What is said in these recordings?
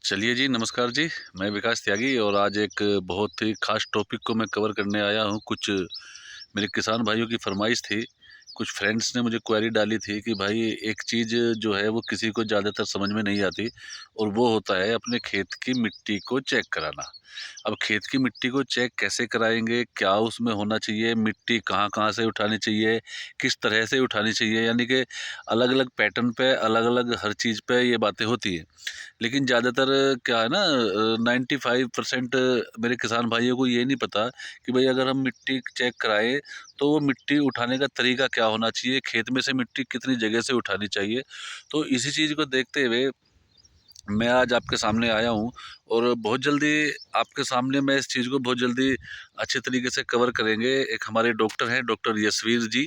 चलिए जी, नमस्कार जी। मैं विकास त्यागी और आज एक बहुत ही ख़ास टॉपिक को मैं कवर करने आया हूँ। कुछ मेरे किसान भाइयों की फ़रमाइश थी, कुछ फ्रेंड्स ने मुझे क्वेरी डाली थी कि भाई एक चीज़ जो है वो किसी को ज़्यादातर समझ में नहीं आती और वो होता है अपने खेत की मिट्टी को चेक कराना। अब खेत की मिट्टी को चेक कैसे कराएँगे? क्या उसमें होना चाहिए? मिट्टी कहाँ-कहाँ से उठानी चाहिए? किस तरह से उठानी चाहिए? यानी कि अलग-अलग पैटर्न पे, अलग-अलग हर चीज़ पे ये बातें होती हैं। लेकिन ज़्यादातर क्या है ना 95% मेरे किसान भाइयों को ये नहीं पता कि भाई अगर हम मिट्टी चेक कराएँ तो वो मिट्टी उठाने का तरीका क्या होना चाहिए, खेत में से मिट्टी कितनी जगह से उठानी चाहिए। तो इसी चीज़ को देखते हुए मैं आज आपके सामने आया हूँ और बहुत जल्दी आपके सामने मैं इस चीज़ को बहुत जल्दी अच्छे तरीके से कवर करेंगे। एक हमारे डॉक्टर हैं, डॉक्टर यशवीर जी,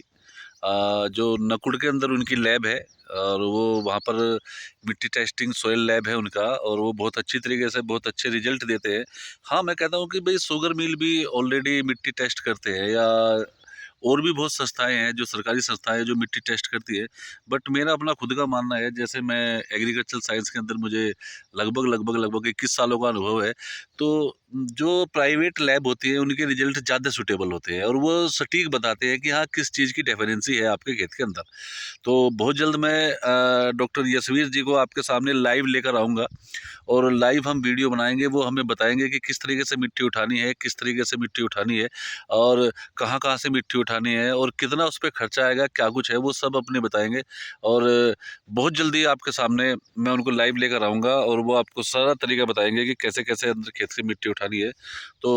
जो नकुड़ के अंदर उनकी लैब है और वो वहाँ पर मिट्टी टेस्टिंग सॉइल लैब है उनका और वो बहुत अच्छी तरीके से बहुत अच्छे रिजल्ट देते हैं। हाँ, मैं कहता हूँ कि भाई शुगर मिल भी ऑलरेडी मिट्टी टेस्ट करते हैं या और भी बहुत संस्थाएँ हैं जो सरकारी संस्थाएँ हैं जो मिट्टी टेस्ट करती है। बट मेरा अपना खुद का मानना है, जैसे मैं एग्रीकल्चर साइंस के अंदर मुझे लगभग 21 सालों का अनुभव है। तो जो प्राइवेट लैब होती है उनके रिजल्ट ज़्यादा सूटेबल होते हैं और वो सटीक बताते हैं कि हाँ, किस चीज़ की डेफिनेंसी है आपके खेत के अंदर। तो बहुत जल्द मैं डॉक्टर यशवीर जी को आपके सामने लाइव लेकर आऊँगा और लाइव हम वीडियो बनाएँगे, वो हमें बताएँगे कि किस तरीके से मिट्टी उठानी है, किस तरीके से मिट्टी उठानी है और कहाँ-कहाँ से मिट्टी उठानी है और कितना उस पे खर्चा आएगा, क्या कुछ है, वो सब अपने बताएँगे। और बहुत जल्दी आपके सामने मैं उनको लाइव लेकर आऊँगा और वो आपको सारा तरीका बताएँगे कि कैसे-कैसे अंदर खेत से मिट्टी उठानी है। तो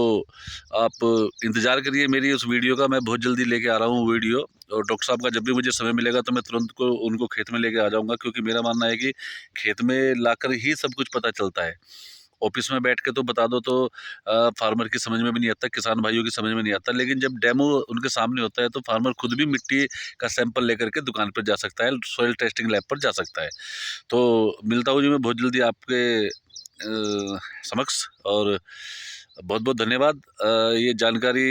आप इंतज़ार करिए मेरी उस वीडियो का, मैं बहुत जल्दी लेके आ रहा हूँ वीडियो और डॉक्टर साहब का जब भी मुझे समय मिलेगा तो मैं तुरंत को उनको खेत में लेके आ जाऊँगा, क्योंकि मेरा मानना है कि खेत में लाकर ही सब कुछ पता चलता है। ऑफ़िस में बैठ के तो बता दो तो फार्मर की समझ में भी नहीं आता, किसान भाइयों की समझ में नहीं आता, लेकिन जब डेमो उनके सामने होता है तो फार्मर खुद भी मिट्टी का सैंपल लेकर के दुकान पर जा सकता है, सॉइल टेस्टिंग लैब पर जा सकता है। तो मिलता हूँ जी मैं बहुत जल्दी आपके समक्ष और बहुत-बहुत धन्यवाद। ये जानकारी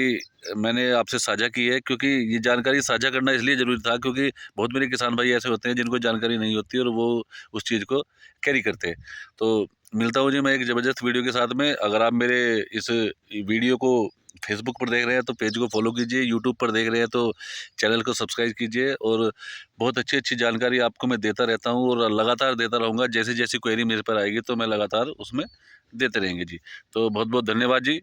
मैंने आपसे साझा की है, क्योंकि ये जानकारी साझा करना इसलिए ज़रूरी था क्योंकि बहुत मेरे किसान भाई ऐसे होते हैं जिनको जानकारी नहीं होती और वो उस चीज़ को कैरी करते हैं। तो मिलता हूँ जी मैं एक ज़बरदस्त वीडियो के साथ में। अगर आप मेरे इस वीडियो को फेसबुक पर देख रहे हैं तो पेज को फॉलो कीजिए, यूट्यूब पर देख रहे हैं तो चैनल को सब्सक्राइब कीजिए और बहुत अच्छी-अच्छी जानकारी आपको मैं देता रहता हूँ और लगातार देता रहूँगा। जैसी-जैसी क्वेरी मेरे पर आएगी तो मैं लगातार उसमें देते रहेंगे जी। तो बहुत-बहुत धन्यवाद जी।